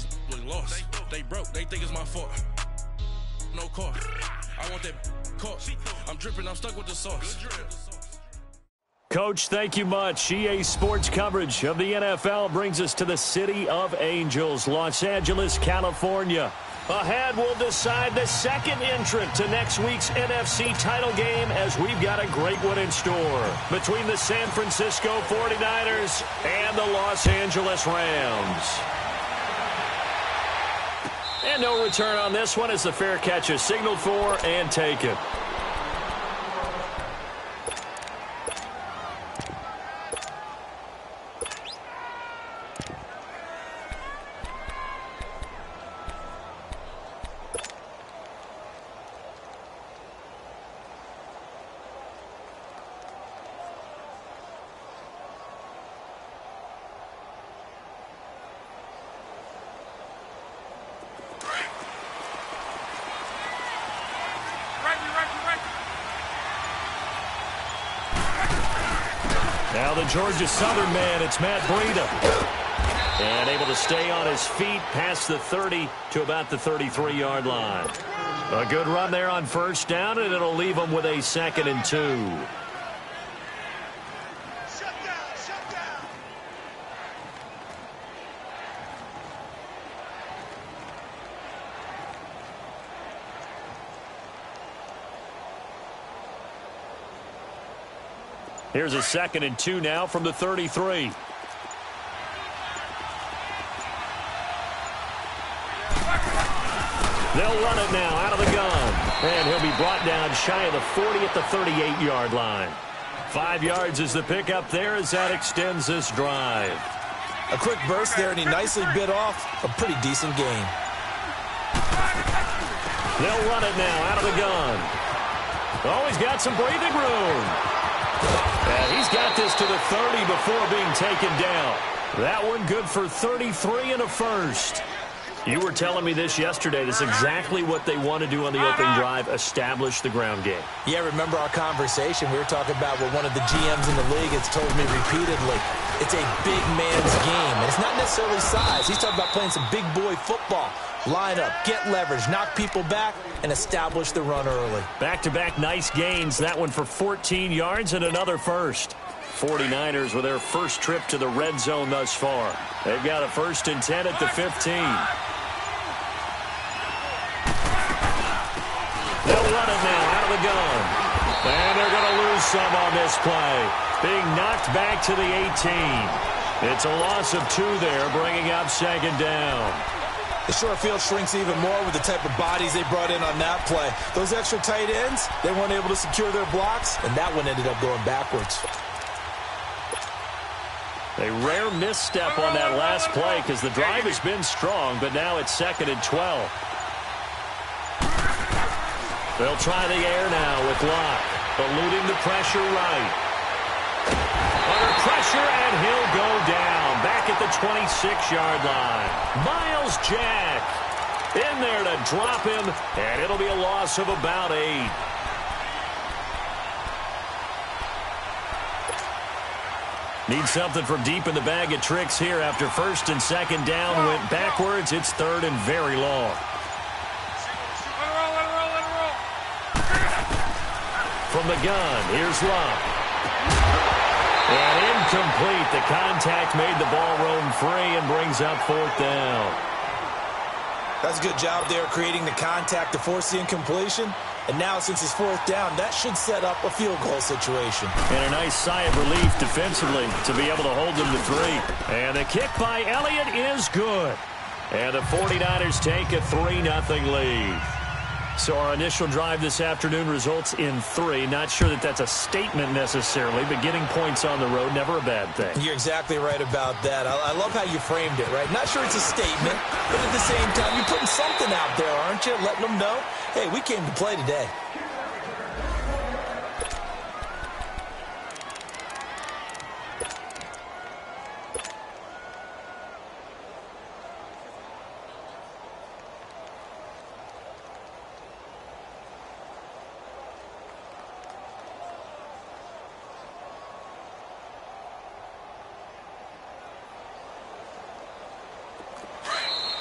these look lost. They broke, they think it's my fault. No car. I want that caught. I'm dripping, I'm stuck with the sauce. Coach, thank you much. EA Sports coverage of the NFL brings us to the City of Angels, Los Angeles, California. Ahead, we'll decide the second entrant to next week's NFC title game as we've got a great one in store between the San Francisco 49ers and the Los Angeles Rams. And no return on this one as the fair catch is signaled for and taken. Now the Georgia Southern man, it's Matt Breida. And able to stay on his feet past the 30 to about the 33-yard line. A good run there on first down, and it'll leave them with a 2nd and 2. Here's a 2nd and 2 now from the 33. They'll run it now out of the gun. And he'll be brought down shy of the 40 at the 38-yard line. 5 yards is the pickup there as that extends this drive. A quick burst there, and he nicely bit off a pretty decent gain. They'll run it now out of the gun. Oh, he's got some breathing room. And he's got this to the 30 before being taken down. That one good for 33 and a first. You were telling me this yesterday. That's exactly what they want to do on the opening drive, establish the ground game. Yeah, remember our conversation? We were talking about what one of the GMs in the league has told me repeatedly. It's a big man's game, and it's not necessarily size. He's talking about playing some big boy football. Line up, get leverage, knock people back, and establish the run early. Back-to-back nice gains. That one for 14 yards and another first. 49ers with their first trip to the red zone thus far. They've got a 1st and 10 at the 15. They'll run it now out of the gun. And they're going to lose some on this play. Being knocked back to the 18. It's a loss of 2 there, bringing up 2nd down. The short field shrinks even more with the type of bodies they brought in on that play. Those extra tight ends, they weren't able to secure their blocks, and that one ended up going backwards. A rare misstep on that last play because the drive has been strong, but now it's 2nd and 12. They'll try the air now with Locke, eluding the pressure right. Under pressure, and he'll go down back at the 26-yard line. Miles Jack in there to drop him, and it'll be a loss of about 8. Need something from deep in the bag of tricks here after 1st and 2nd down. Went backwards. It's 3rd and very long. From the gun, here's Locke. And incomplete. The contact made the ball roam free and brings up 4th down. That's a good job there creating the contact to force the incompletion. And now, since it's 4th down, that should set up a field goal situation. And a nice sigh of relief defensively to be able to hold them to 3. And the kick by Elliott is good. And the 49ers take a 3-0 lead. So our initial drive this afternoon results in 3. Not sure that that's a statement necessarily, but getting points on the road, never a bad thing. You're exactly right about that. I love how you framed it, right? Not sure it's a statement, but at the same time, you're putting something out there, aren't you? Letting them know, hey, we came to play today.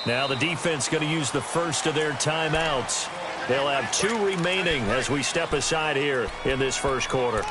Now the defense going to use the first of their timeouts. They'll have 2 remaining as we step aside here in this first quarter.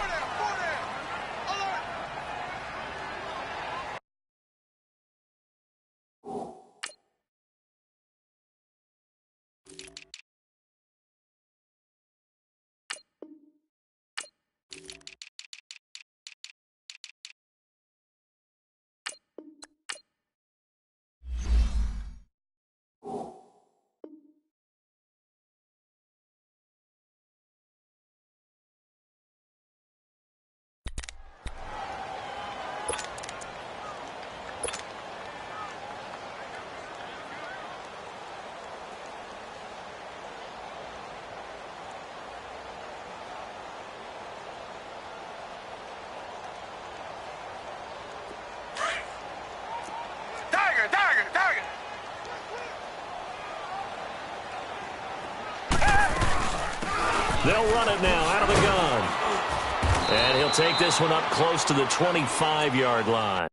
They'll run it now out of the gun. And he'll take this one up close to the 25-yard line.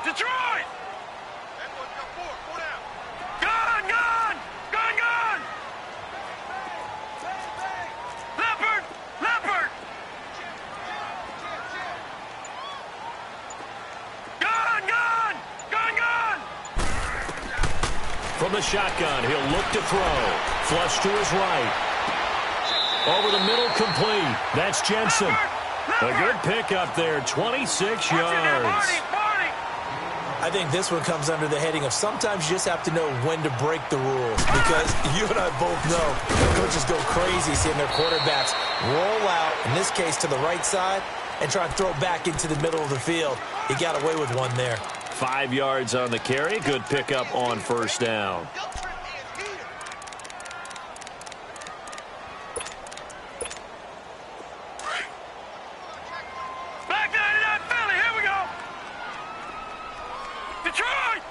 Detroit! Gun! Leopard! Gun! From the shotgun, he'll look to throw. Flush to his right. Over the middle, complete. That's Jensen. A good pickup there, 26 yards. I think this one comes under the heading of sometimes you just have to know when to break the rules, because you and I both know coaches go crazy seeing their quarterbacks roll out, in this case to the right side, and try and throw it back into the middle of the field. He got away with one there. 5 yards on the carry. Good pickup on first down.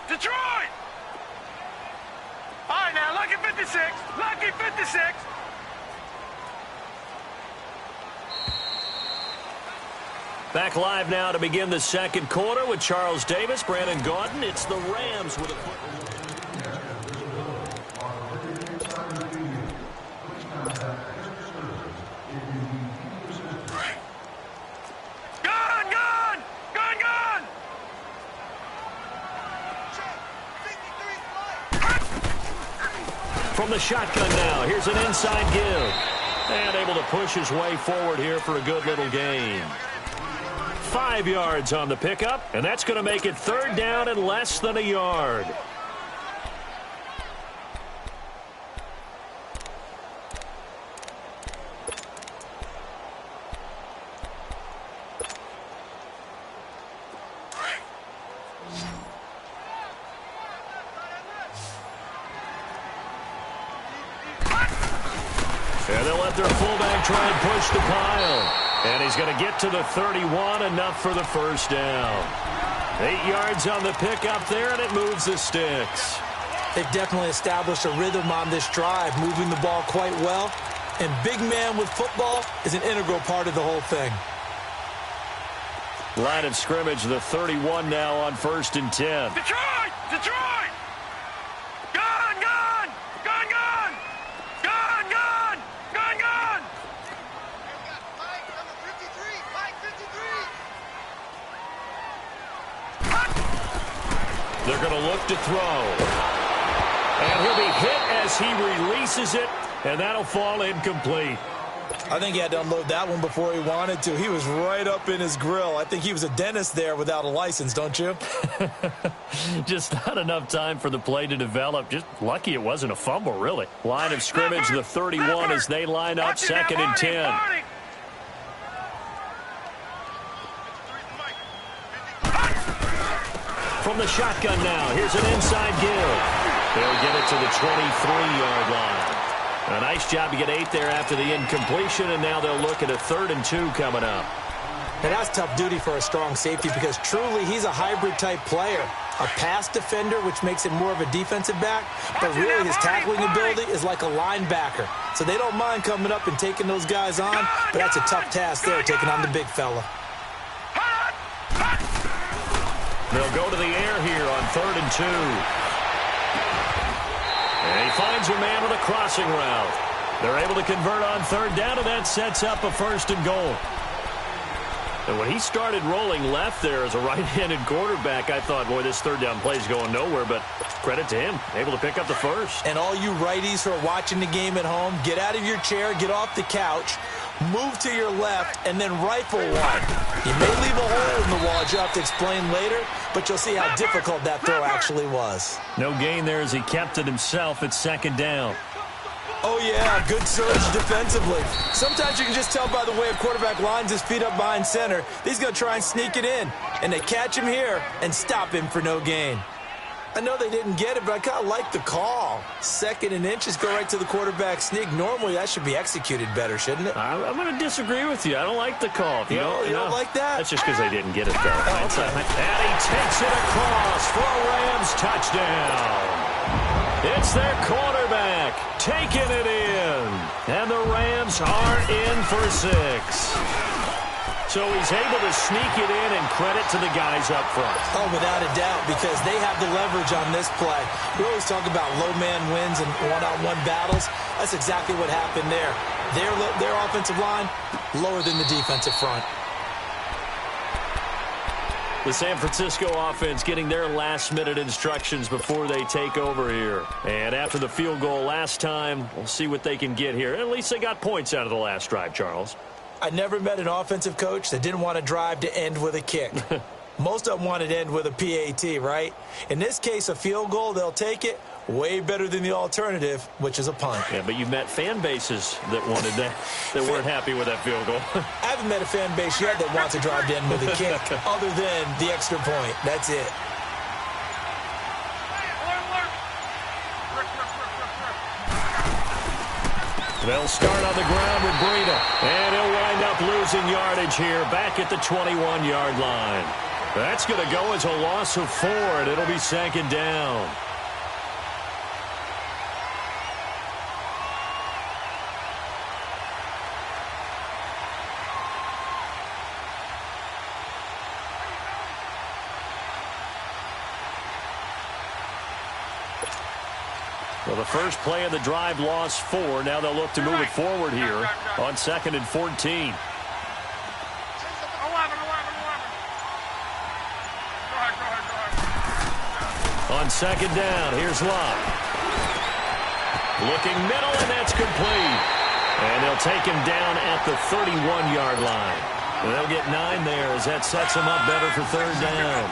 Detroit! All right, now, lucky 56. Back live now to begin the second quarter with Charles Davis, Brandon Gaudin. It's the Rams with a From the shotgun now, here's an inside give. And able to push his way forward here for a good little gain. 5 yards on the pickup, and that's going to make it third down and less than a yard. And they'll let their fullback try and push the pile. And he's going to get to the 31, enough for the first down. 8 yards on the pickup there, and it moves the sticks. They've definitely established a rhythm on this drive, moving the ball quite well. And big man with football is an integral part of the whole thing. Line of scrimmage, the 31 now on 1st and 10. Detroit! They're going to look to throw. And he'll be hit as he releases it, and that'll fall incomplete. I think he had to unload that one before he wanted to. He was right up in his grill. I think he was a dentist there without a license, don't you? Just not enough time for the play to develop. Just lucky it wasn't a fumble, really. Line of scrimmage, the 31 as they line up, 2nd and 10. From the shotgun now, here's an inside give. They'll get it to the 23-yard line. A nice job to get 8 there after the incompletion, and now they'll look at a 3rd and 2 coming up. Now that's tough duty for a strong safety because truly he's a hybrid-type player. A pass defender, which makes him more of a defensive back, but really his tackling ability is like a linebacker. So they don't mind coming up and taking those guys on, but that's a tough task there, taking on the big fella. They'll go to the air here on 3rd and 2. And he finds a man with a crossing route. They're able to convert on 3rd down, and that sets up a 1st and goal. And when he started rolling left there as a right-handed quarterback, I thought, boy, this 3rd down play is going nowhere, but credit to him, able to pick up the 1st. And all you righties who are watching the game at home, get out of your chair, get off the couch, move to your left, and then rifle one. You may leave a hole in the wall, as you'll have to explain later, but you'll see how difficult that throw actually was. No gain there as he kept it himself at 2nd down. Oh, yeah, good surge defensively. Sometimes you can just tell by the way a quarterback lines his feet up behind center. He's going to try and sneak it in, and they catch him here and stop him for no gain. I know they didn't get it, but I kind of like the call. 2nd and inches, go right to the quarterback sneak. Normally, that should be executed better, shouldn't it? I'm going to disagree with you. I don't like the call. You don't like that? That's just because they didn't get it, though. Oh, okay. And he takes it across for a Rams touchdown. It's their quarterback taking it in. And the Rams are in for 6. So he's able to sneak it in, and credit to the guys up front. Oh, without a doubt, because they have the leverage on this play. We always talk about low man wins and one-on-one battles. That's exactly what happened there. Their offensive line, lower than the defensive front. The San Francisco offense getting their last-minute instructions before they take over here. And after the field goal last time, we'll see what they can get here. At least they got points out of the last drive, Charles. I never met an offensive coach that didn't want to drive to end with a kick. Most of them wanted to end with a PAT, right? In this case, a field goal, they'll take it. Way better than the alternative, which is a punt. Yeah, but you've met fan bases that wanted that weren't happy with that field goal. I haven't met a fan base yet that wants to drive to end with a kick other than the extra point. That's it. They'll start on the ground with Breida, and he'll wind up losing yardage here back at the 21-yard line. That's going to go as a loss of 4, and it'll be 2nd down. Well, the first play of the drive lost 4. Now they'll look to move it forward here on 2nd and 14. On 2nd down, here's Locke. Looking middle, and that's complete. And they'll take him down at the 31-yard line. And they'll get 9 there as that sets him up better for 3rd down.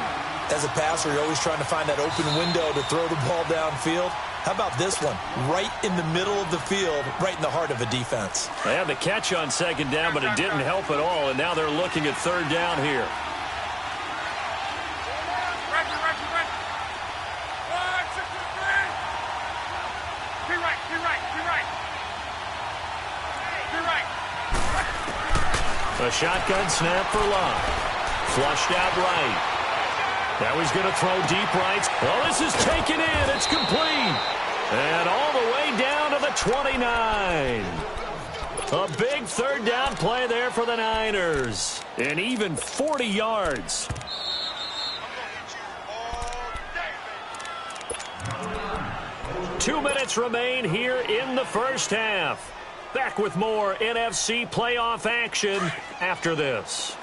As a passer, you're always trying to find that open window to throw the ball downfield. How about this one? Right in the middle of the field, right in the heart of a defense. They had the catch on 2nd down, but it didn't help at all, and now they're looking at 3rd down here. A shotgun snap for Locke. Flushed out right. Now he's going to throw deep right. Well, this is taken in. It's complete. And all the way down to the 29. A big 3rd down play there for the Niners. And even 40 yards. Two minutes remain here in the first half. Back with more NFC playoff action after this.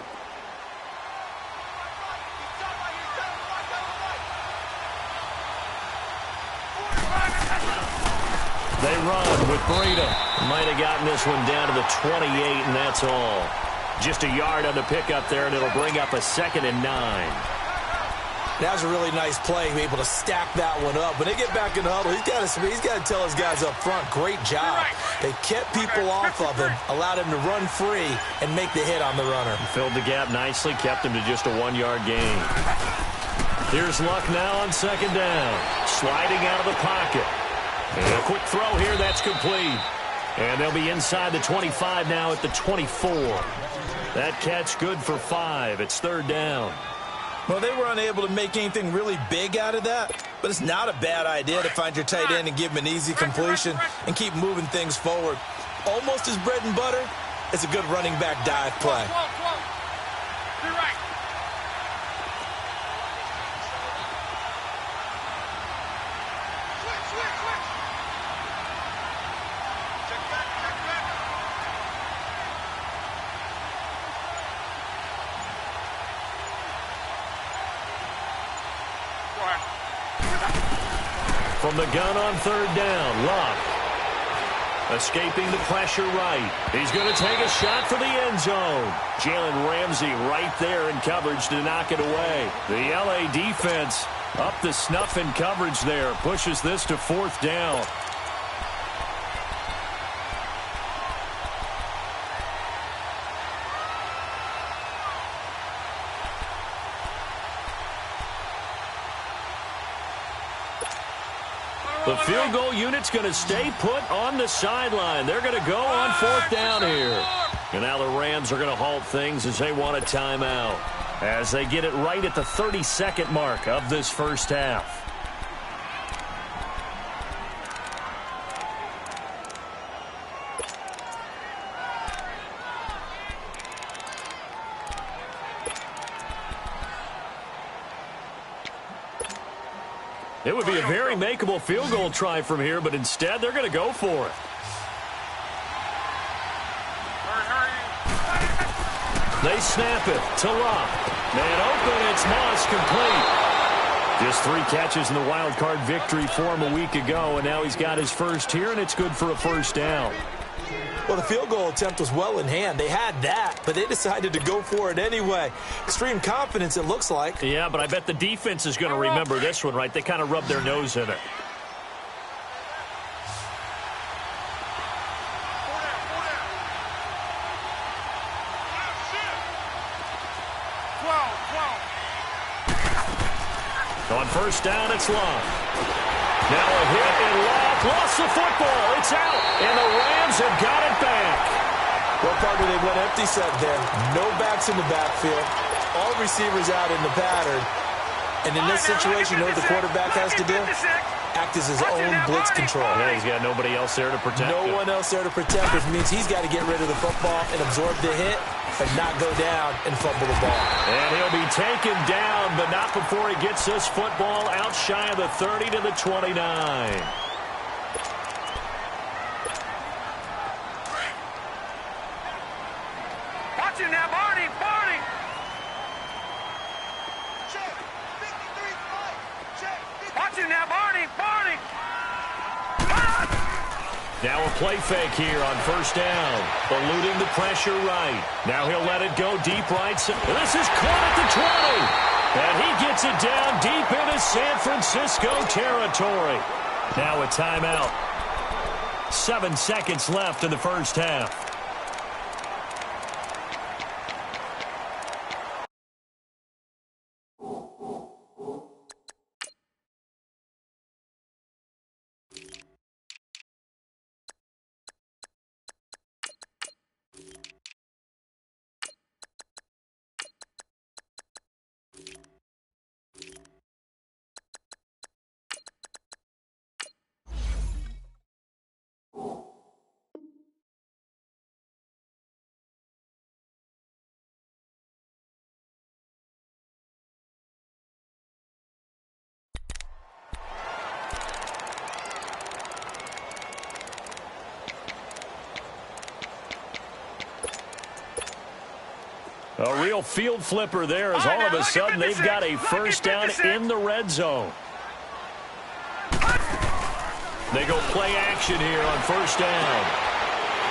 They run with Breida. Might have gotten this one down to the 28, and that's all. Just a yard on the pickup there, and it'll bring up a 2nd and 9. That was a really nice play, able to stack that one up. When they get back in the huddle, he's got to tell his guys up front, great job. They kept people off of him, allowed him to run free, and make the hit on the runner. Filled the gap nicely, kept him to just a 1-yard gain. Here's Luck now on 2nd down. Sliding out of the pocket. And a quick throw here, that's complete. And they'll be inside the 25 now at the 24. That catch good for 5. It's 3rd down. Well, they were unable to make anything really big out of that, but it's not a bad idea to find your tight end and give him an easy completion and keep moving things forward. Almost his bread and butter. It's a good running back dive play. From the gun on 3rd down, Luck. Escaping the pressure right. He's going to take a shot for the end zone. Jalen Ramsey right there in coverage to knock it away. The LA defense up the snuff in coverage there. Pushes this to 4th down. The field goal unit's going to stay put on the sideline. They're going to go on 4th down here. And now the Rams are going to halt things as they want a timeout, as they get it right at the 32nd mark of this first half. It would be a very makeable field goal try from here, but instead they're going to go for it. They snap it to Luck. And open, it's Moss, complete. Just 3 catches in the wild card victory for him a week ago, and now he's got his first here, and it's good for a 1st down. Well, the field goal attempt was well in hand. They had that, but they decided to go for it anyway. Extreme confidence, it looks like. Yeah, but I bet the defense is going to remember this one, right? They kind of rubbed their nose in it. On 1st down, it's Long. Now a hit, and Long lost the football. It's out, and the Rams have got it back. Well, partner, they went empty set there. No backs in the backfield. All receivers out in the pattern. And in this situation, you know what the quarterback has to do? Act as his own blitz control. Yeah, he's got nobody else there to protect him. No one else there to protect, which means he's got to get rid of the football and absorb the hit, but not go down and fumble the ball. And he'll be taken down, but not before he gets this football out shy of the 30 to the 29. Watch it now, Barney! Barney! Watch it now, Barney! Barney! Now a play fake here on 1st down. Eluding the pressure right. Now he'll let it go deep right. This is caught at the 20. And he gets it down deep into San Francisco territory. Now a timeout. 7 seconds left in the first half. A real field flipper there as all of a sudden they've got a first down in the red zone. They go play action here on first down.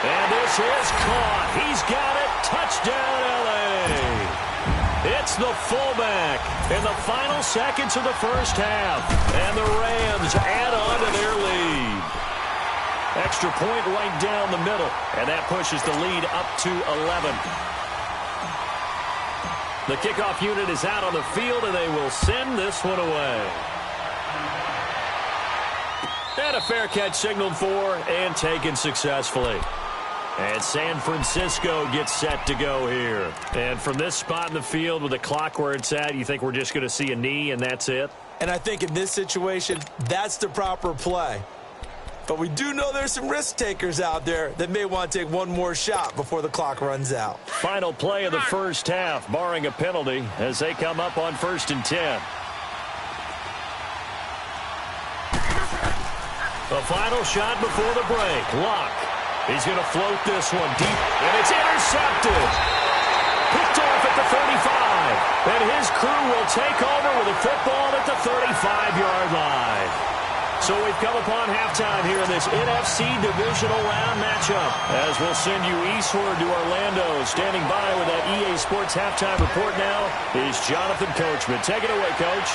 And this is caught. He's got it. Touchdown, L.A. It's the fullback in the final seconds of the first half. And the Rams add on to their lead. Extra point right down the middle. And that pushes the lead up to 11. The kickoff unit is out on the field, and they will send this one away. And a fair catch signaled for and taken successfully. And San Francisco gets set to go here. And from this spot in the field with the clock where it's at, you think we're just going to see a knee and that's it? And I think in this situation, that's the proper play. But we do know there's some risk takers out there that may want to take one more shot before the clock runs out. Final play of the first half, barring a penalty, as they come up on 1st and 10. The final shot before the break. Luck. He's going to float this one deep, and it's intercepted. Picked off at the 35. And his crew will take over with a football at the 35-yard line. So we've come upon halftime here in this NFC Divisional Round matchup. As we'll send you eastward to Orlando. Standing by with that EA Sports halftime report now is Jonathan Coachman. Take it away, Coach.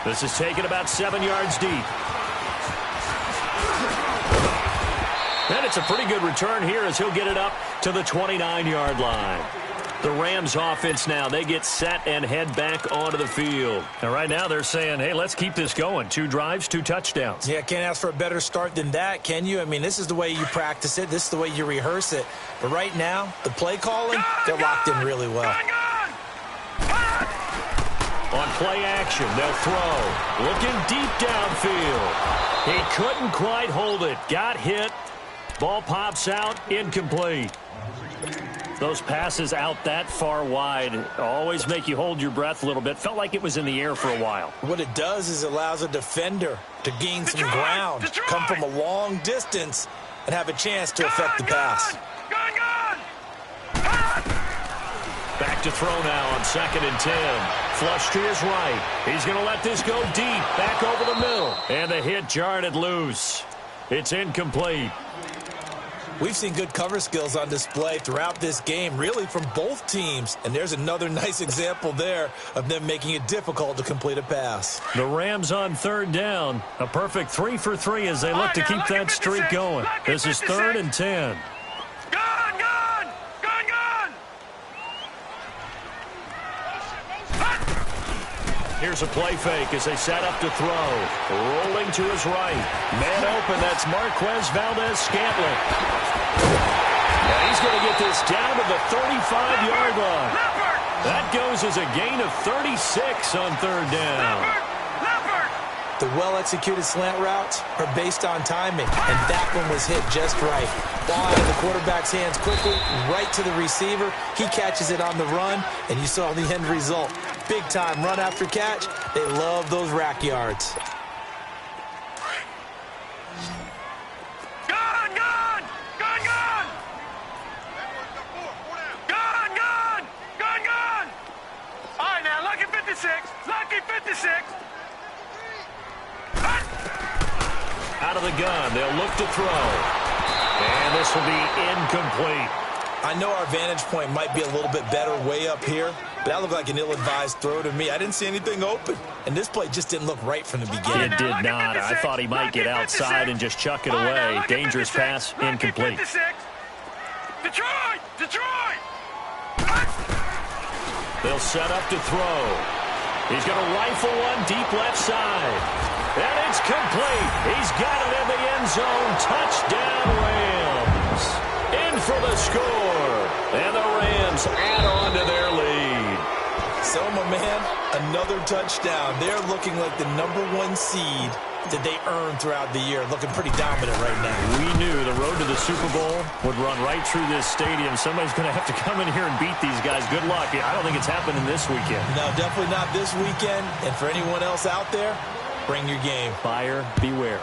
This is taken about 7 yards deep. And it's a pretty good return here as he'll get it up to the 29-yard line. The Rams offense now, they get set and head back onto the field. And right now they're saying, hey, let's keep this going. 2 drives, 2 touchdowns. Yeah, can't ask for a better start than that, can you? I mean, this is the way you practice it. This is the way you rehearse it. But right now, the play calling, they're locked in really well. On play action, they'll throw. Looking deep downfield. He couldn't quite hold it. Got hit. Ball pops out, incomplete. Those passes out that far wide always make you hold your breath a little bit. Felt like it was in the air for a while. What it does is it allows a defender to gain some ground, come from a long distance, and have a chance to affect the pass. Back to throw now on 2nd and 10. Flush to his right. He's going to let this go deep, back over the middle. And the hit jarred it loose. It's incomplete. We've seen good cover skills on display throughout this game, really from both teams. And there's another nice example there of them making it difficult to complete a pass. The Rams on 3rd down. A perfect 3 for 3 as they look to keep that streak going. This is 3rd and 10. Here's a play fake as they set up to throw. Rolling to his right. Man open, that's Marquez Valdez-Scantling. And he's going to get this down to the 35-yard line. That goes as a gain of 36 on 3rd down. The well-executed slant routes are based on timing, and that one was hit just right. Ball out of the quarterback's hands quickly, right to the receiver. He catches it on the run, and you saw the end result. Big-time run after catch. They love those rack yards. All right, now, lucky 56. Lucky 56. Out of the gun, they'll look to throw. And this will be incomplete. I know our vantage point might be a little bit better way up here, but that looked like an ill-advised throw to me. I didn't see anything open, and this play just didn't look right from the beginning. It did not. I thought he might get outside and just chuck it away. Dangerous pass, incomplete. Detroit! Detroit! They'll set up to throw. He's going to rifle one deep left side. And it's complete. He's got it in the end zone. Touchdown, Rams. In for the score. And the Rams add on to their lead. So, my man, another touchdown. They're looking like the #1 seed that they earned throughout the year. Looking pretty dominant right now. We knew the road to the Super Bowl would run right through this stadium. Somebody's going to have to come in here and beat these guys. Good luck. I don't think it's happening this weekend. No, definitely not this weekend. And for anyone else out there, bring your game. Buyer beware.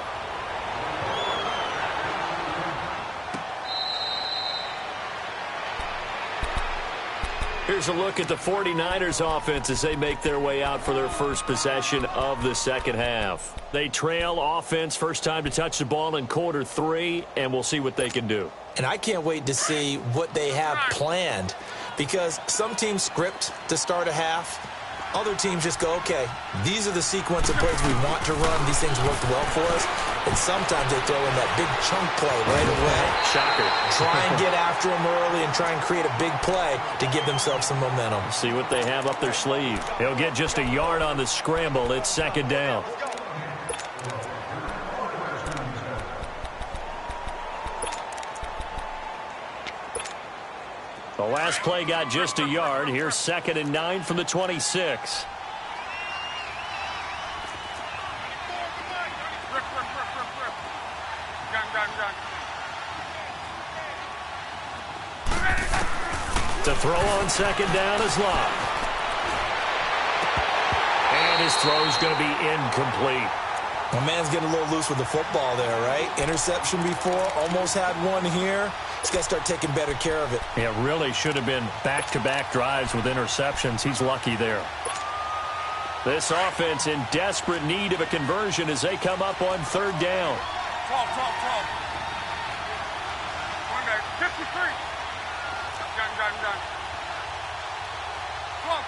Here's a look at the 49ers offense as they make their way out for their first possession of the second half. They trail offense first time to touch the ball in quarter 3, and we'll see what they can do. And I can't wait to see what they have planned, because some teams script to start a half. Other teams just go, okay, these are the sequence of plays we want to run. These things worked well for us. And sometimes they throw in that big chunk play right away. Shocker. Try and get after them early and try and create a big play to give themselves some momentum. See what they have up their sleeve. He'll get just a yard on the scramble. It's second down. The last play got just a yard. Here's 2nd and 9 from the 26. To throw on second down is Locke. And his throw is going to be incomplete. My man's getting a little loose with the football there, right? Interception before, almost had one here. He's got to start taking better care of it. Yeah, really should have been back-to-back drives with interceptions. He's lucky there. This offense in desperate need of a conversion as they come up on 3rd down. 12. Going back. 53. Gun.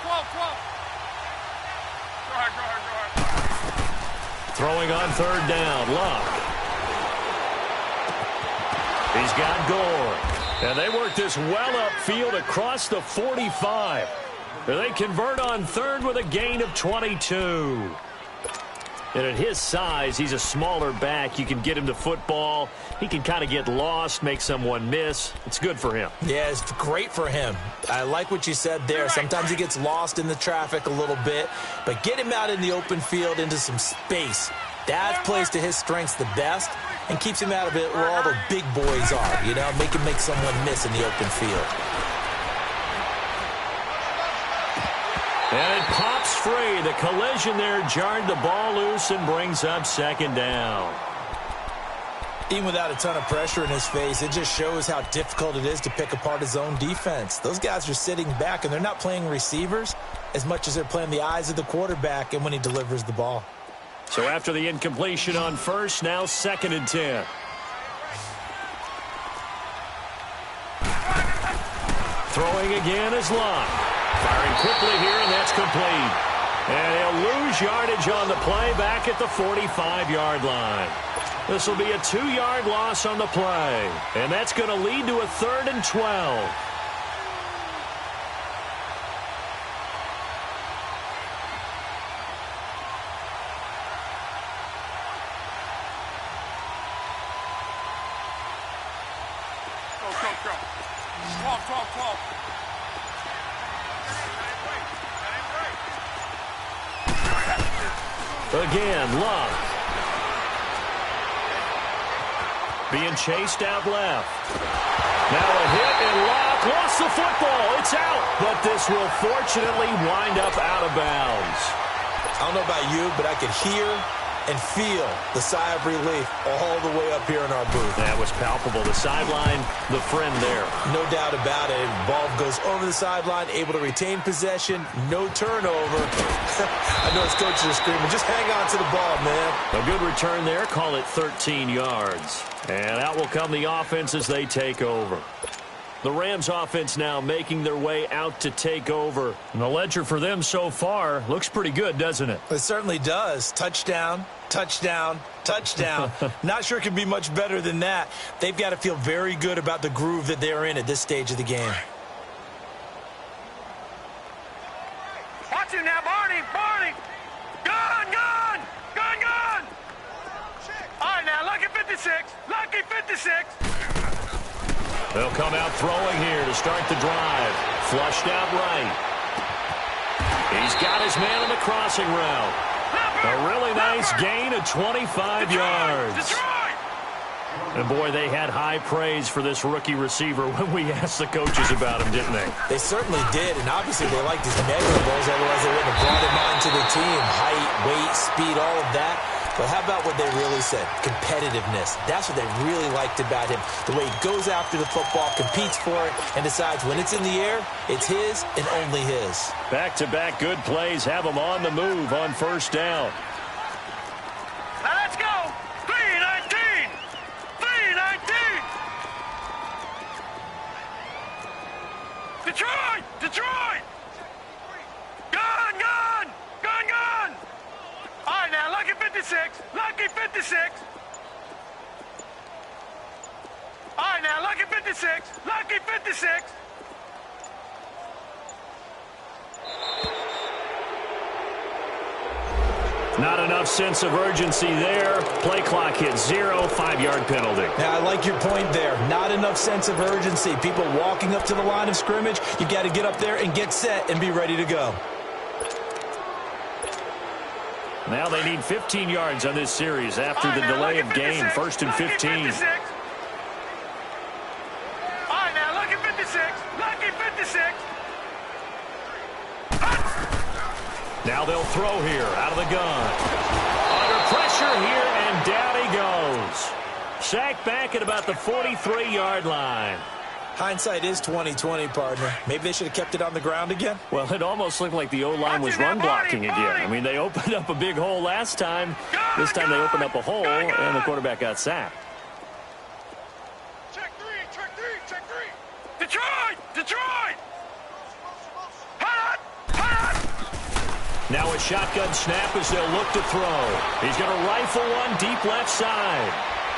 12. Go ahead. Throwing on 3rd down, Locke. He's got Gore. And they work this well upfield across the 45. They convert on 3rd with a gain of 22. And at his size, he's a smaller back. You can get him the football. He can kind of get lost, make someone miss. It's good for him. Yeah, it's great for him. I like what you said there. Sometimes he gets lost in the traffic a little bit, but get him out in the open field into some space. That plays to his strengths the best and keeps him out of it where all the big boys are, you know, make someone miss in the open field. And it pops free. The collision there jarred the ball loose and brings up 2nd down. Even without a ton of pressure in his face, it just shows how difficult it is to pick apart his own defense. Those guys are sitting back, and they're not playing receivers as much as they're playing the eyes of the quarterback and when he delivers the ball. So after the incompletion on 1st, now 2nd and 10. Throwing again is Locke. Firing quickly here, and that's complete. And he'll lose yardage on the play back at the 45-yard line. This will be a 2-yard loss on the play. And that's going to lead to a 3rd and 12. Go. 12. Again, Locke. Being chased out left. Now a hit, and Locke lost the football. It's out, but this will fortunately wind up out of bounds. I don't know about you, but I could hear and feel the sigh of relief all the way up here in our booth. That was palpable. The sideline, the friend there. No doubt about it. Ball goes over the sideline, able to retain possession, no turnover. I know his coaches are screaming, just hang on to the ball, man. A good return there. Call it 13 yards. And out will come the offense as they take over. The Rams offense now making their way out to take over. And the ledger for them so far looks pretty good, doesn't it? It certainly does. Touchdown, touchdown, touchdown. Not sure it can be much better than that. They've got to feel very good about the groove that they're in at this stage of the game. Watch him now, Barney. Gun. All right, now, lucky 56. They'll come out throwing here to start the drive. Flushed out right. He's got his man on the crossing route. A really nice gain of 25 yards. And, boy, they had high praise for this rookie receiver when we asked the coaches about him, didn't they? They certainly did, and obviously they liked his measurables, otherwise they wouldn't have brought him on to the team. Height, weight, speed, all of that. But how about what they really said? Competitiveness. That's what they really liked about him. The way he goes after the football, competes for it, and decides when it's in the air, it's his and only his. Back-to-back good plays have him on the move on first down. Now let's go. 3-19. 3-19. Detroit! Detroit! Gun, gun! Gun, gun! All right, now, lucky 56. Lucky 56. All right, now, lucky 56. Lucky 56. Not enough sense of urgency there. Play clock hits 0, 5-yard penalty. Now, I like your point there. Not enough sense of urgency. People walking up to the line of scrimmage, you got to get up there and get set and be ready to go. Now they need 15 yards on this series after the delay of game. 1st and 15. All right, now, lucky 56. Lucky 56. Now they'll throw here out of the gun. Under pressure here, and down he goes. Sacked back at about the 43-yard line. Hindsight is 20/20, partner. Maybe they should have kept it on the ground again. Well, it almost looked like the O-line was run blocking again. I mean, they opened up a big hole last time. This time they opened up a hole, and the quarterback got sacked. Check three, check three, check three. Detroit! Detroit! Hot! Hot! Now a shotgun snap as they'll look to throw. He's going to rifle one deep left side.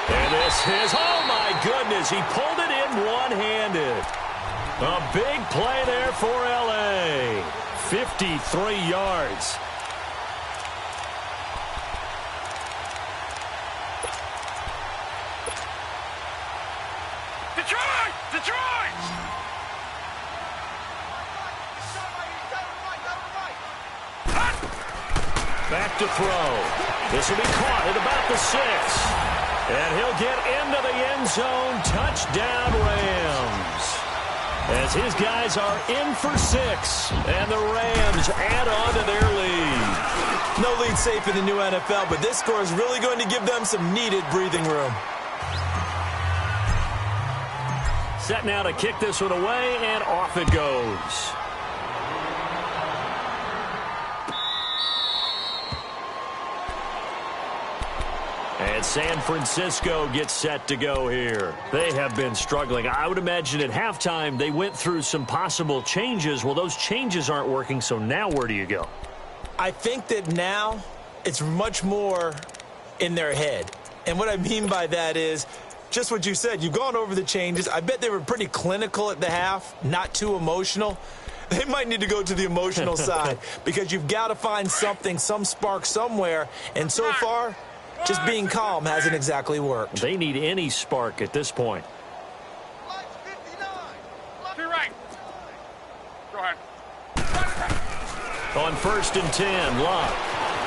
And this is, oh my goodness, he pulled it in one-handed. A big play there for L.A. 53 yards. Detroit! Detroit! Back to throw. This will be caught at about the 6. And he'll get into the end zone. Touchdown, Rams. As his guys are in for 6. And the Rams add on to their lead. No lead safe in the new NFL, but this score is really going to give them some needed breathing room. Set now to kick this one away, and off it goes. And San Francisco gets set to go here. They have been struggling. I would imagine at halftime they went through some possible changes. Well, those changes aren't working, so now where do you go? I think that now it's much more in their head. And what I mean by that is just what you said. You've gone over the changes. I bet they were pretty clinical at the half, not too emotional. They might need to go to the emotional side because you've got to find something, some spark somewhere. And so far, just being calm hasn't exactly worked. They need any spark at this point. To your right. Go ahead. On 1st and 10, Locke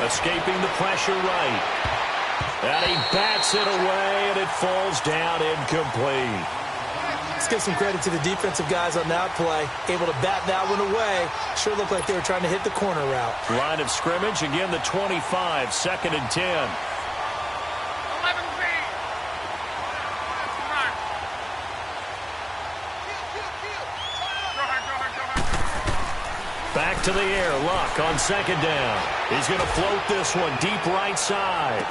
escaping the pressure right. And he bats it away, and it falls down incomplete. Let's give some credit to the defensive guys on that play. Able to bat that one away. Sure looked like they were trying to hit the corner route. Line of scrimmage, again the 25, 2nd and 10. Back to the air, Luck on 2nd down. He's going to float this one deep right side.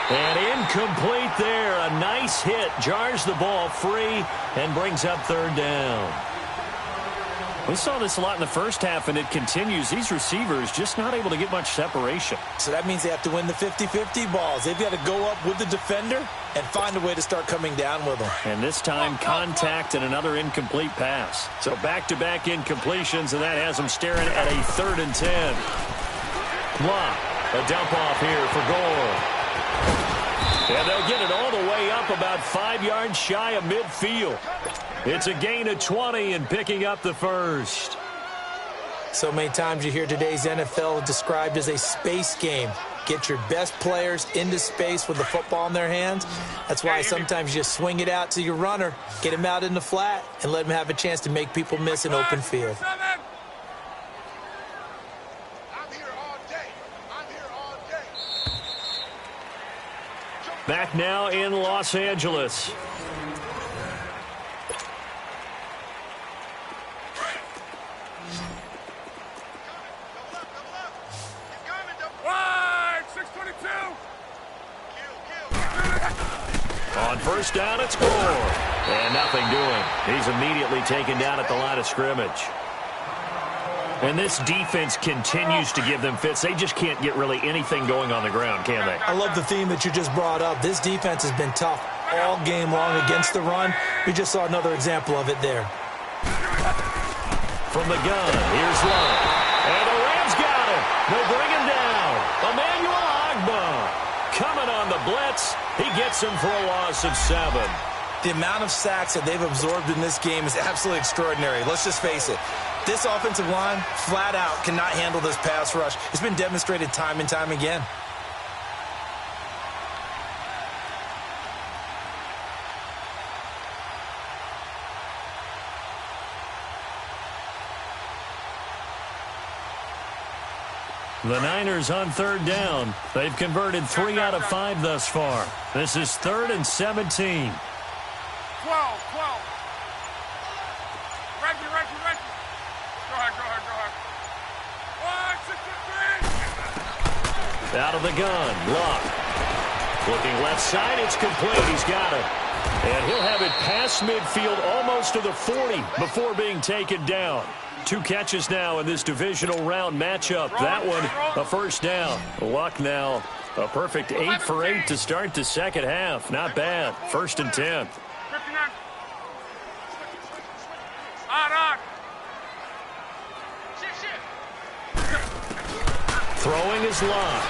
And incomplete there. A nice hit. Jars the ball free and brings up 3rd down. We saw this a lot in the first half, and it continues. These receivers just not able to get much separation. So that means they have to win the 50-50 balls. They've got to go up with the defender and find a way to start coming down with them. And this time, contact and another incomplete pass. So back-to-back incompletions, and that has them staring at a 3rd and 10. Luck, a dump off here for Gore. And they'll get it all the way up about 5 yards shy of midfield. It's a gain of 20 and picking up the 1st. So many times you hear today's NFL described as a space game. Get your best players into space with the football in their hands. That's why sometimes you just swing it out to your runner, get him out in the flat, and let him have a chance to make people miss an open field. Back now in Los Angeles. On first down, it's Gore. And nothing doing. He's immediately taken down at the line of scrimmage. And this defense continues to give them fits. They just can't get really anything going on the ground, can they? I love the theme that you just brought up. This defense has been tough all game long against the run. We just saw another example of it there. From the gun, here's Love. And the Rams got him. They bring him down. Emmanuel Ogbah coming on the blitz. He gets him for a loss of 7. The amount of sacks that they've absorbed in this game is absolutely extraordinary. Let's just face it. This offensive line, flat out, cannot handle this pass rush. It's been demonstrated time and time again. The Niners on third down. They've converted 3 out of 5 thus far. This is 3rd and 17. 12. Reggie. Go ahead. 1, 6, 3. Out of the gun, Luck. Looking left side, it's complete. He's got it. And he'll have it past midfield almost to the 40 before being taken down. 2 catches now in this divisional round matchup. That one, a first down. Luck now, a perfect 8 for 8 to start the second half. Not bad. 1st and 10. 59. On. Throwing is Luck.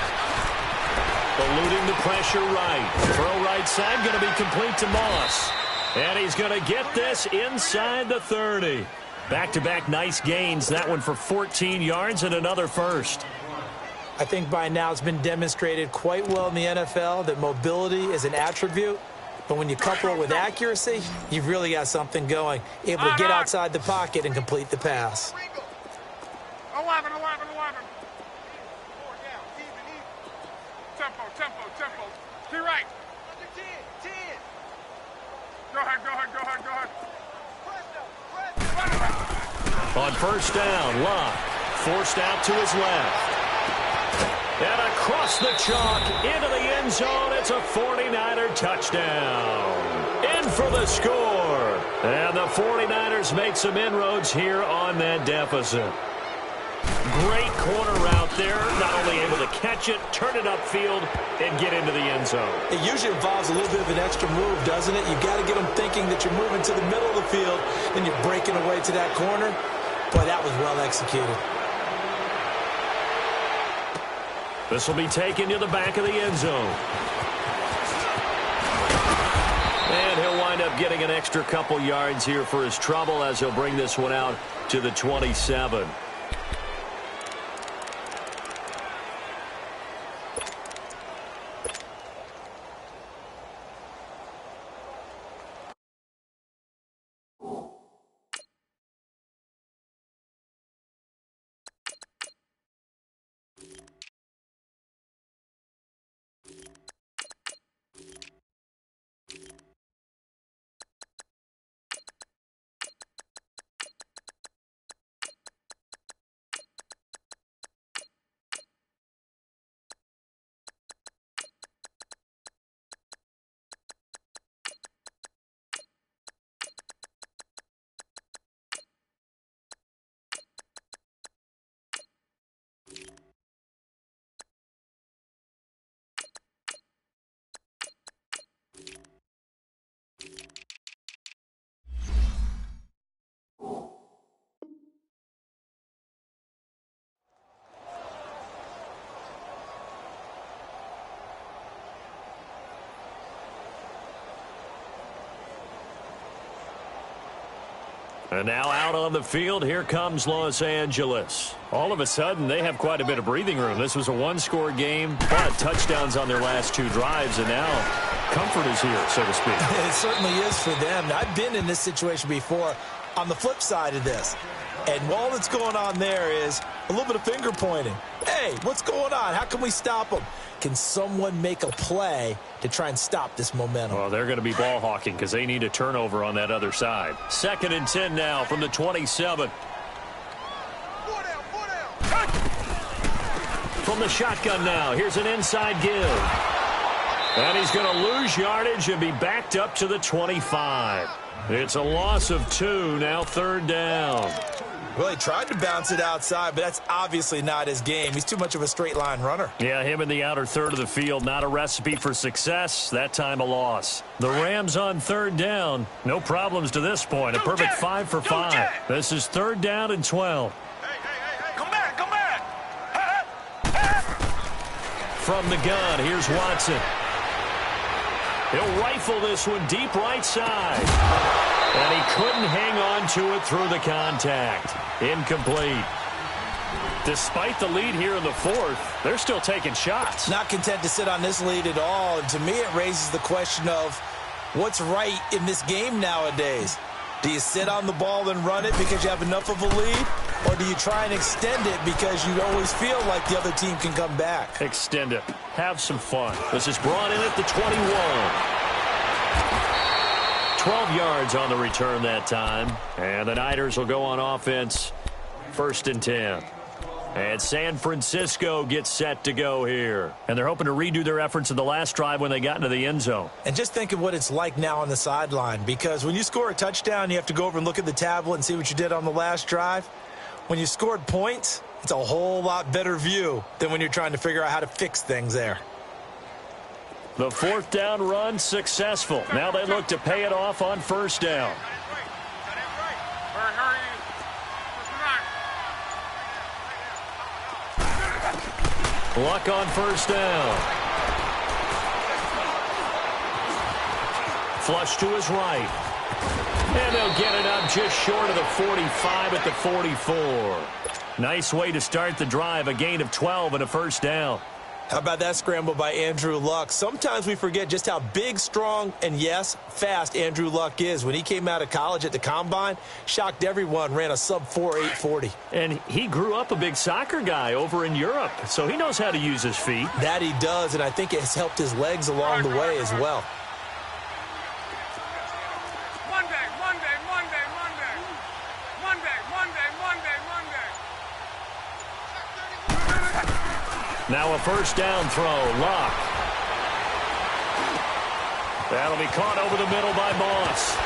Eluding the pressure right. Throw right side, going to be complete to Moss. And he's going to get this inside the 30. Back-to-back nice gains. That one for 14 yards and another first. I think by now it's been demonstrated quite well in the NFL that mobility is an attribute. But when you couple it with accuracy, you've really got something going. Able to get outside the pocket and complete the pass. 11. Tempo. To right. 10. Go ahead. On first down, Luck forced out to his left. And across the chalk into the end zone. It's a 49er touchdown. In for the score. And the 49ers make some inroads here on that deficit. Great corner route there. Not only able to catch it, turn it upfield, and get into the end zone. It usually involves a little bit of an extra move, doesn't it? You've got to get them thinking that you're moving to the middle of the field, then you're breaking away to that corner. Boy, that was well executed. This will be taken to the back of the end zone. And he'll wind up getting an extra couple yards here for his trouble as he'll bring this one out to the 27. And now out on the field, here comes Los Angeles. All of a sudden, they have quite a bit of breathing room. This was a one-score game, but touchdowns on their last 2 drives, and now comfort is here, so to speak. It certainly is for them. I've been in this situation before. on the flip side of this. And all that's going on there is a little bit of finger pointing. Hey, what's going on? How can we stop them? Can someone make a play to try and stop this momentum? Well, they're going to be ball hawking because they need a turnover on that other side. 2nd and 10 now from the 27. From the shotgun now, here's an inside give. And he's going to lose yardage and be backed up to the 25. It's a loss of 2, now 3rd down. Well, he tried to bounce it outside, but that's obviously not his game. He's too much of a straight line runner. Yeah, him in the outer third of the field, not a recipe for success. That time a loss. The Rams on 3rd down. No problems to this point. A perfect 5 for 5. This is 3rd down and 12. Come back, come back. From the gun, here's Watson. He'll rifle this one deep right side. And he couldn't hang on to it through the contact. Incomplete. Despite the lead here in the 4th, they're still taking shots. Not content to sit on this lead at all. And to me, it raises the question of what's right in this game nowadays. Do you sit on the ball and run it because you have enough of a lead? Or do you try and extend it because you always feel like the other team can come back? Extend it. Have some fun. This is brought in at the 21. 12 yards on the return that time. And the Niners will go on offense. 1st and 10. And San Francisco gets set to go here. And they're hoping to redo their efforts in the last drive when they got into the end zone. And just think of what it's like now on the sideline. Because when you score a touchdown, you have to go over and look at the tablet and see what you did on the last drive. When you scored points, it's a whole lot better view than when you're trying to figure out how to fix things there. The 4th down run successful. Now they look to pay it off on 1st down. Luck on 1st down. Flush to his right. And they'll get it up just short of the 45 at the 44. Nice way to start the drive. A gain of 12 and a 1st down. How about that scramble by Andrew Luck? Sometimes we forget just how big, strong, and, yes, fast Andrew Luck is. When he came out of college at the Combine, shocked everyone, ran a sub-4 840. And he grew up a big soccer guy over in Europe, so he knows how to use his feet. That he does, and I think it has helped his legs along the way as well. Now a 1st down throw. Luck. That'll be caught over the middle by Moss.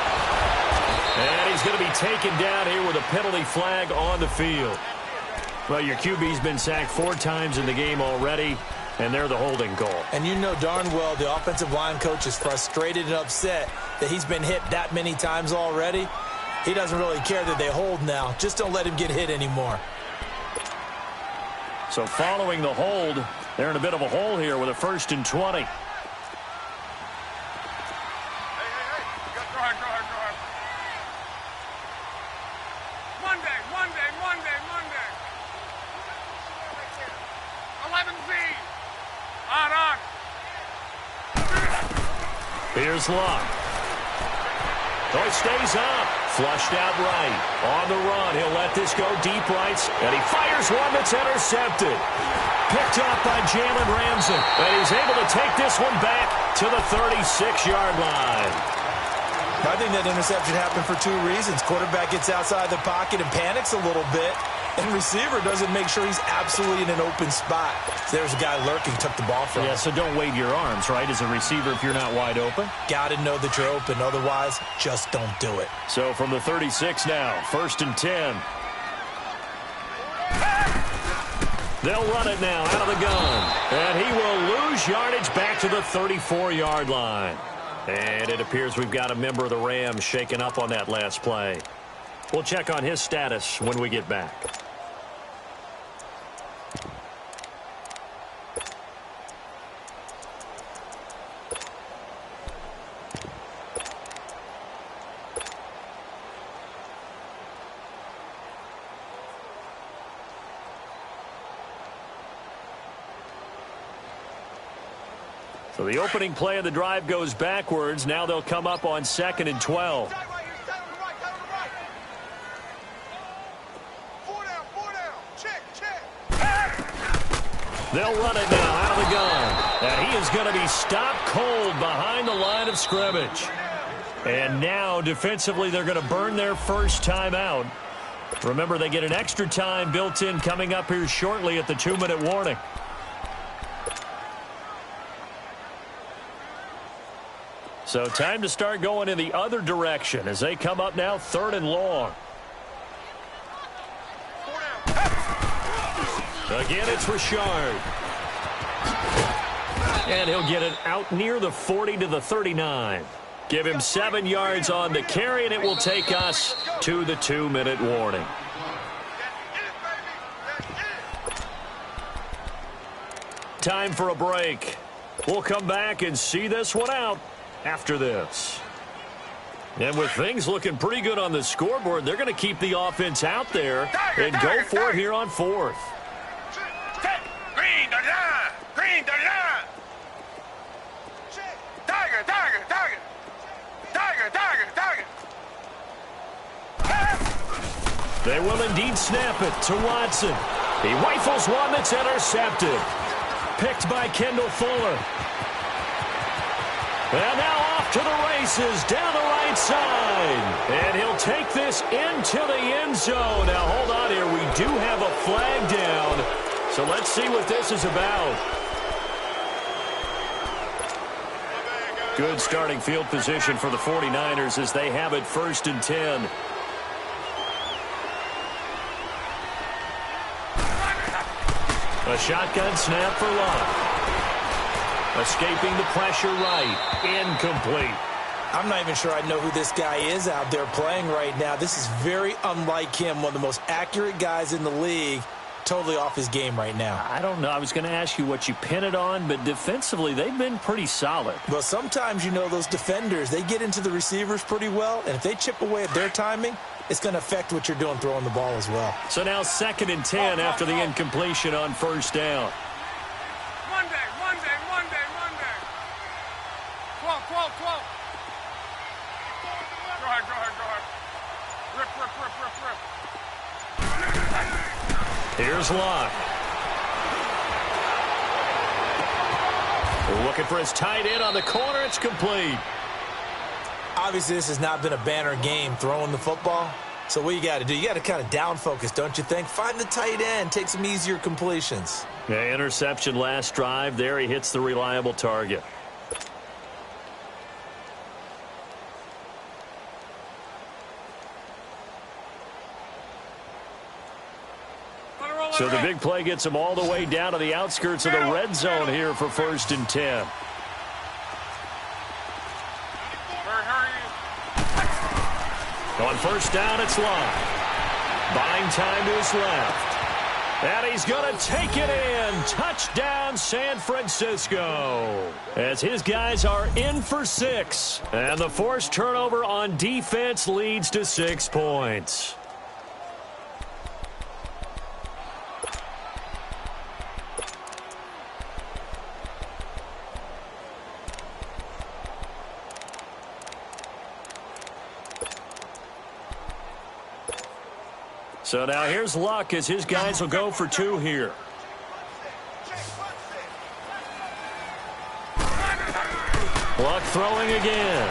And he's going to be taken down here with a penalty flag on the field. Well, your QB's been sacked 4 times in the game already, and they're the holding call. And you know darn well the offensive line coach is frustrated and upset that he's been hit that many times already. He doesn't really care that they hold now. Just don't let him get hit anymore. So following the hold, they're in a bit of a hole here with a 1st and 20. Hey. Go ahead. Monday. 11Z. On. Here's Luck. Oh, he stays up. Flushed out right. On the run, he'll let this go deep right. And he fires one that's intercepted. Picked up by Jalen Ramsey. And he's able to take this one back to the 36-yard line. I think that interception happened for 2 reasons. Quarterback gets outside the pocket and panics a little bit. And receiver doesn't make sure he's absolutely in an open spot. So there's a guy lurking, took the ball from him. Yeah, so don't wave your arms, right, as a receiver if you're not wide open. Got to know that you're open. Otherwise, just don't do it. So from the 36 now, 1st and 10. They'll run it now out of the gun. And he will lose yardage back to the 34-yard line. And it appears we've got a member of the Rams shaken up on that last play. We'll check on his status when we get back. So the opening play of the drive goes backwards. Now they'll come up on 2nd and 12. They'll run it now out of the gun. And he is going to be stopped cold behind the line of scrimmage. And now, defensively, they're going to burn their first timeout. Remember, they get an extra time built in coming up here shortly at the 2-minute warning. So time to start going in the other direction as they come up now 3rd and long. Again, it's Richard. And he'll get it out near the 40 to the 39. Give him 7 yards on the carry, and it will take us to the 2-minute warning. Time for a break. We'll come back and see this one out after this. And with things looking pretty good on the scoreboard, they're going to keep the offense out there and go for it here on 4th. Green to the line. Green to the line. Tiger, tiger, tiger. Tiger, tiger, tiger. They will indeed snap it to Watson. He rifles one that's intercepted. Picked by Kendall Fuller. And now off to the races down the right side. And he'll take this into the end zone. Now hold on here. We do have a flag down. So let's see what this is about. Good starting field position for the 49ers as they have it 1st and 10. A shotgun snap for Love. Escaping the pressure right. Incomplete. I'm not even sure I know who this guy is out there playing right now. This is very unlike him. One of the most accurate guys in the league. Totally off his game right now. I don't know. I was going to ask you what you pin it on, but defensively, they've been pretty solid. Well, sometimes, you know, those defenders, they get into the receivers pretty well, and if they chip away at their timing, it's going to affect what you're doing throwing the ball as well. So now 2nd and 10 after the incompletion on 1st down. Monday. 12. Go ahead. Rip. Here's Locke. Looking for his tight end on the corner. It's complete. Obviously, this has not been a banner game throwing the football. So what you got to do, you got to kind of down focus, don't you think? Find the tight end, take some easier completions. Yeah, interception last drive. There he hits the reliable target. So the big play gets him all the way down to the outskirts of the red zone here for 1st and 10. On 1st down, it's Locke. Buying time to his left. And he's going to take it in. Touchdown, San Francisco. As his guys are in for 6. And the forced turnover on defense leads to 6 points. So now here's Luck as his guys will go for 2 here. Luck throwing again.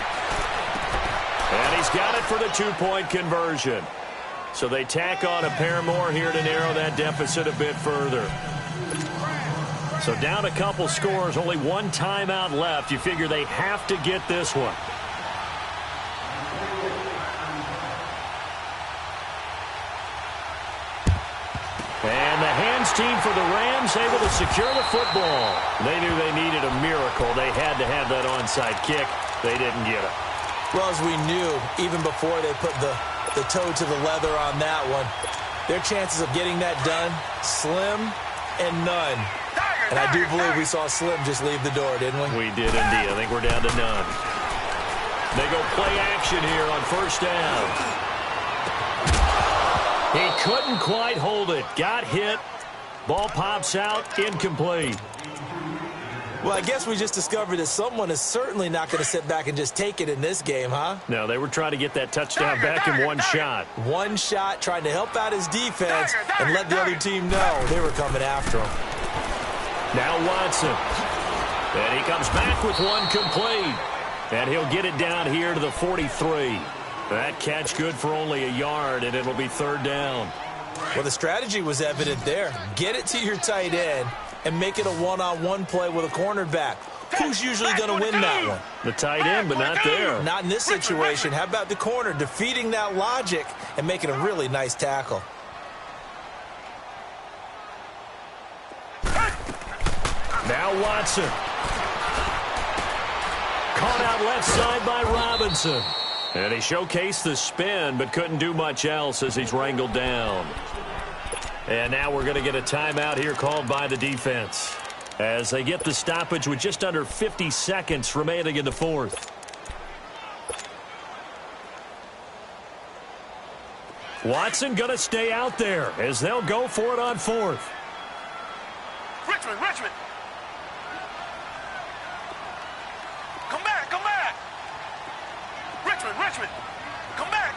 And he's got it for the 2-point conversion. So they tack on a pair more here to narrow that deficit a bit further. So down a couple scores, only 1 timeout left. You figure they have to get this one. And the hands team for the Rams able to secure the football. They knew they needed a miracle. They had to have that onside kick. They didn't get it. Well, as we knew, even before they put the toe to the leather on that one, their chances of getting that done, slim and none. And I do believe we saw Slim just leave the door, didn't we? We did indeed. I think we're down to none. They go play action here on 1st down. He couldn't quite hold it. Got hit. Ball pops out. Incomplete. Well, I guess we just discovered that someone is certainly not going to sit back and just take it in this game, huh? No, they were trying to get that touchdown back in one shot. One shot, trying to help out his defense and let the other team know they were coming after him. Now Watson. And he comes back with one complete. And he'll get it down here to the 43. That catch good for only a yard, and it'll be third down. Well, the strategy was evident there. Get it to your tight end and make it a one-on-one play with a cornerback. Who's usually going to win that one? The tight end, but not there. Not in this situation. How about the corner defeating that logic and making a really nice tackle? Now Watson. Caught out left side by Robinson. And he showcased the spin, but couldn't do much else as he's wrangled down. And now we're going to get a timeout here called by the defense, as they get the stoppage with just under 50 seconds remaining in the fourth. Watson going to stay out there as they'll go for it on fourth. Richmond. Come back. Richmond. Come back.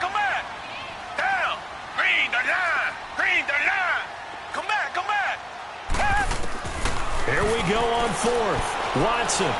Down. Green the line. Come back. Here we go on fourth. Watson.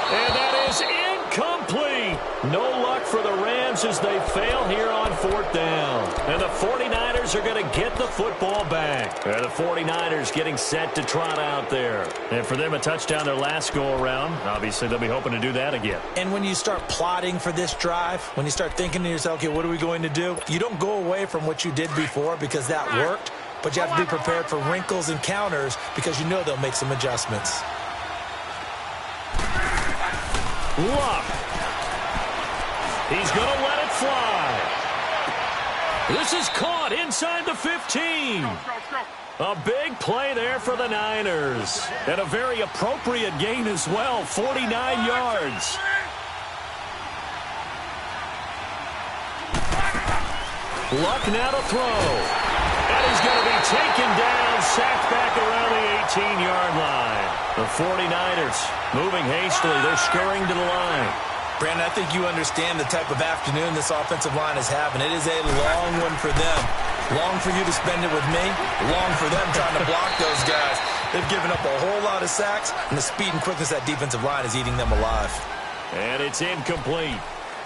And that is incomplete. No luck for the Rams as they fail here on fourth down. And the 49ers are going to get the football back. And the 49ers getting set to trot out there. And for them, a touchdown their last go-around. Obviously, they'll be hoping to do that again. And when you start plotting for this drive, when you start thinking to yourself, okay, what are we going to do? You don't go away from what you did before because that worked. But you have to be prepared for wrinkles and counters because you know they'll make some adjustments. Luck. He's going to let it fly. This is caught inside the 15. A big play there for the Niners. And a very appropriate gain as well, 49 yards. Luck now to throw. And he's going to be taken down, sacked back around the 18-yard line. The 49ers moving hastily. They're scurrying to the line. Brandon, I think you understand the type of afternoon this offensive line is having. It is a long one for them. Long for you to spend it with me. Long for them trying to block those guys. They've given up a whole lot of sacks, and the speed and quickness of that defensive line is eating them alive. And it's incomplete.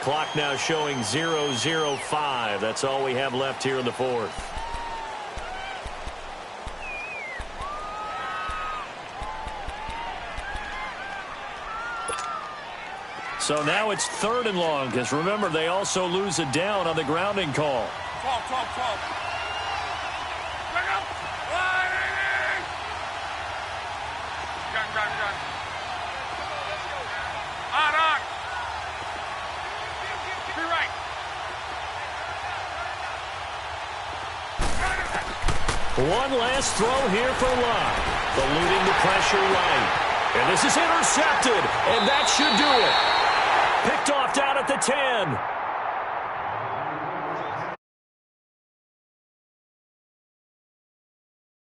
Clock now showing 0:05. That's all we have left here in the fourth. So now it's third and long, because remember, they also lose it down on the grounding call. 12. Gun. On. Be right. One last throw here for Luck. Eluding the pressure right. And this is intercepted, and that should do it. Picked off down at the 10.